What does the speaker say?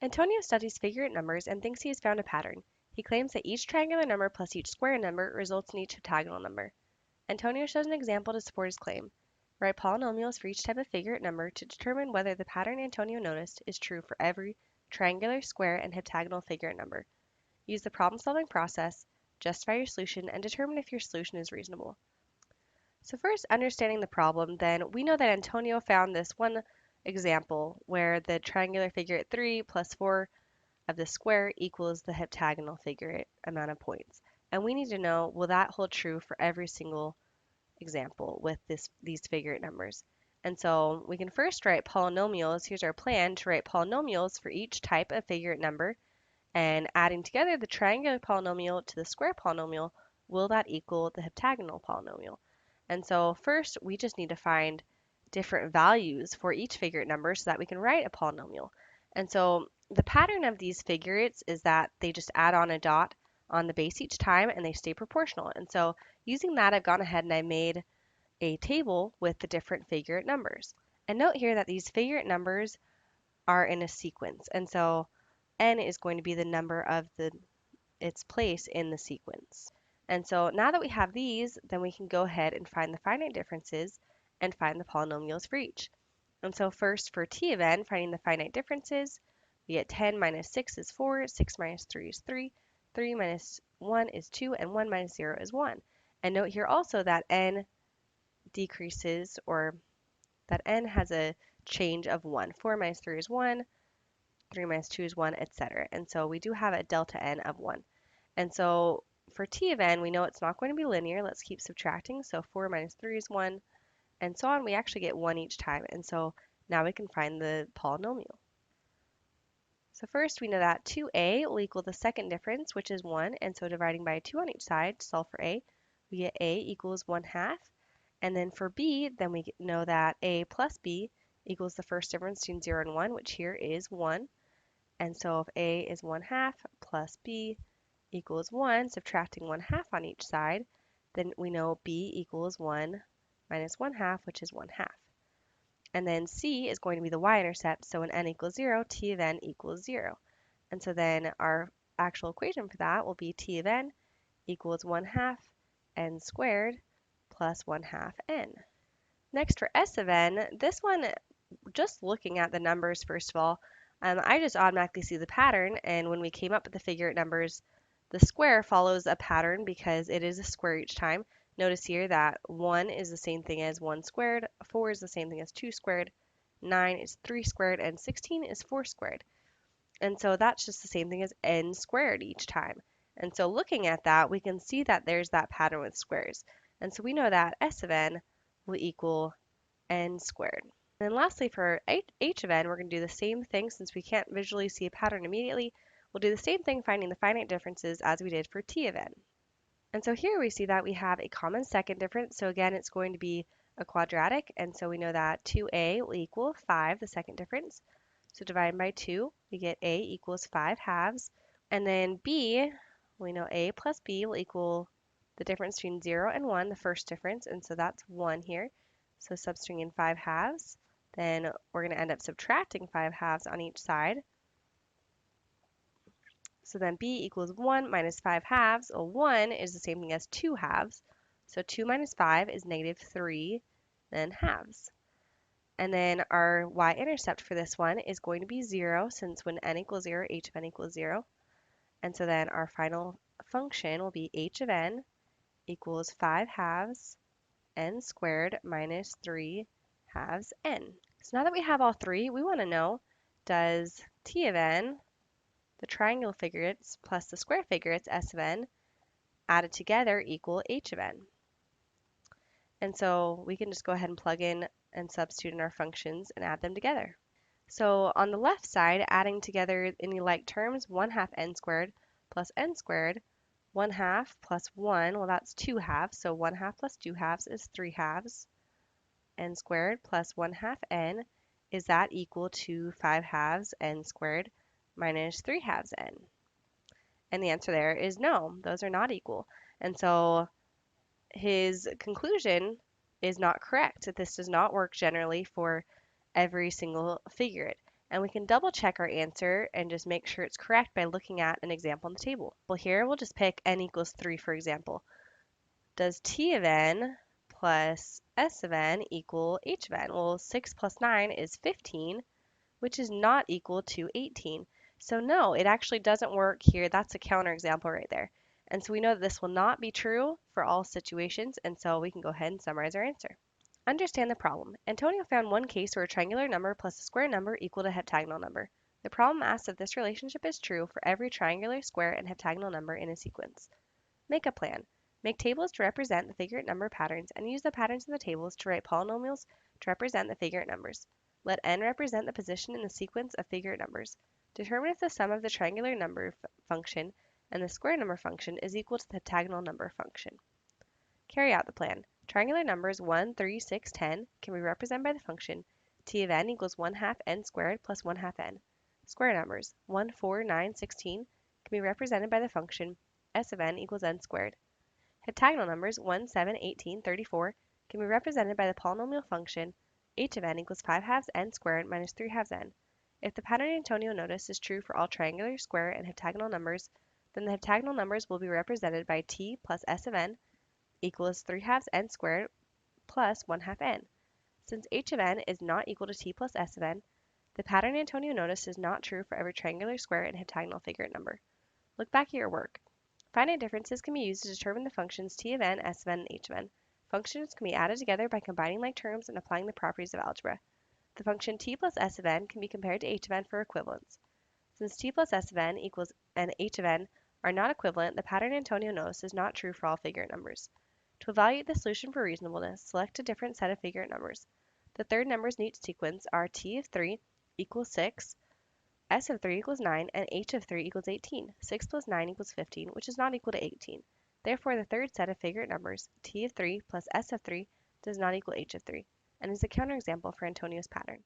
Antonio studies figure-eight numbers and thinks he has found a pattern. He claims that each triangular number plus each square number results in each heptagonal number. Antonio shows an example to support his claim. Write polynomials for each type of figure-eight number to determine whether the pattern Antonio noticed is true for every triangular, square, and heptagonal figure-eight number. Use the problem-solving process, justify your solution, and determine if your solution is reasonable. So first, understanding the problem, then we know that Antonio found this one example where the triangular figure 3 plus 4 of the square equals the heptagonal figure amount of points. And we need to know, will that hold true for every single example with these figure numbers? And so we can first write polynomials. Here's our plan to write polynomials for each type of figure number. And adding together the triangular polynomial to the square polynomial, will that equal the heptagonal polynomial? And so first, we just need to find different values for each figure number so that we can write a polynomial. And so the pattern of these figurates is that they just add on a dot on the base each time and they stay proportional. And so using that, I've gone ahead and I made a table with the different figurate numbers. And note here that these figurate numbers are in a sequence. And so n is going to be the number of its place in the sequence. And so now that we have these, then we can go ahead and find the finite differences and find the polynomials for each. And so first for t of n, finding the finite differences, we get 10 minus 6 is 4, 6 minus 3 is 3, 3 minus 1 is 2, and 1 minus 0 is 1. And note here also that n decreases, or that n has a change of 1. 4 minus 3 is 1, 3 minus 2 is 1, etc. And so we do have a delta n of 1. And so for t of n, we know it's not going to be linear. Let's keep subtracting. So 4 minus 3 is 1, and so on. We actually get 1 each time. And so now we can find the polynomial. So first, we know that 2a will equal the second difference, which is 1. And so dividing by 2 on each side to solve for a, we get a equals 1/2. And then for b, then we know that a plus b equals the first difference between 0 and 1, which here is 1. And so if a is 1/2 plus b equals 1, subtracting 1/2 on each side, then we know b equals 1 minus 1/2, which is 1/2. And then c is going to be the y-intercept, so when n equals 0, t of n equals 0. And so then our actual equation for that will be t of n equals 1/2 n squared plus 1/2 n. Next for s of n, this one, just looking at the numbers first of all, I just automatically see the pattern, and when we came up with the figure numbers, the square follows a pattern because it is a square each time. Notice here that 1 is the same thing as 1 squared, 4 is the same thing as 2 squared, 9 is 3 squared, and 16 is 4 squared. And so that's just the same thing as n squared each time. And so looking at that, we can see that there's that pattern with squares. And so we know that s of n will equal n squared. And then lastly, for h of n, we're going to do the same thing since we can't visually see a pattern immediately. We'll do the same thing finding the finite differences as we did for t of n. And so here we see that we have a common second difference. So again, it's going to be a quadratic. And so we know that 2a will equal 5, the second difference. So dividing by 2, we get a equals 5/2. And then b, we know a plus b will equal the difference between 0 and 1, the first difference. And so that's 1 here. So substituting in 5/2, then we're going to end up subtracting 5/2 on each side. So then b equals 1 minus 5/2. Well, 1 is the same thing as 2/2. So 2 minus 5 is -3, then halves. And then our y-intercept for this one is going to be 0, since when n equals 0, h of n equals 0. And so then our final function will be h of n equals 5/2 n squared minus 3/2 n. So now that we have all three, we want to know, does t of n, the triangle figurates plus the square figurates s of n, added together equal h of n? And so we can just go ahead and plug in and substitute in our functions and add them together. So on the left side, adding together any like terms, 1/2 n squared plus n squared, 1/2 plus 1, well that's 2/2, so 1/2 plus 2/2 is 3/2. N squared plus 1/2 n, is that equal to 5/2 n squared minus 3/2 n? And the answer there is no, those are not equal. And so his conclusion is not correct, that this does not work generally for every single figurate. And we can double check our answer and just make sure it's correct by looking at an example in the table. Well, here we'll just pick n equals 3, for example. Does t of n plus s of n equal h of n? Well, 6 plus 9 is 15, which is not equal to 18. So no, it actually doesn't work here. That's a counterexample right there. And so we know that this will not be true for all situations, and so we can go ahead and summarize our answer. Understand the problem. Antonio found one case where a triangular number plus a square number equal to a heptagonal number. The problem asks if this relationship is true for every triangular, square, and heptagonal number in a sequence. Make a plan. Make tables to represent the figure number patterns and use the patterns in the tables to write polynomials to represent the figure numbers. Let n represent the position in the sequence of figure numbers. Determine if the sum of the triangular number function and the square number function is equal to the heptagonal number function. Carry out the plan. Triangular numbers 1, 3, 6, 10 can be represented by the function t of n equals 1 half n squared plus 1 half n. Square numbers 1, 4, 9, 16 can be represented by the function s of n equals n squared. Heptagonal numbers 1, 7, 18, 34 can be represented by the polynomial function h of n equals 5 halves n squared minus 3 halves n. If the pattern Antonio noticed is true for all triangular, square, and heptagonal numbers, then the heptagonal numbers will be represented by t plus s of n equals 3 halves n squared plus 1 half n. Since h of n is not equal to t plus s of n, the pattern Antonio noticed is not true for every triangular, square, and heptagonal figure number. Look back at your work. Finite differences can be used to determine the functions t of n, s of n, and h of n. Functions can be added together by combining like terms and applying the properties of algebra. The function t plus s of n can be compared to h of n for equivalence. Since t plus s of n equals and h of n are not equivalent, the pattern Antonio noticed is not true for all figure numbers. To evaluate the solution for reasonableness, select a different set of figure numbers. The third numbers in each sequence are t of 3 equals 6, s of 3 equals 9, and h of 3 equals 18. 6 plus 9 equals 15, which is not equal to 18. Therefore, the third set of figure numbers, t of 3 plus s of 3, does not equal h of 3, and is a counterexample for Antonio's pattern.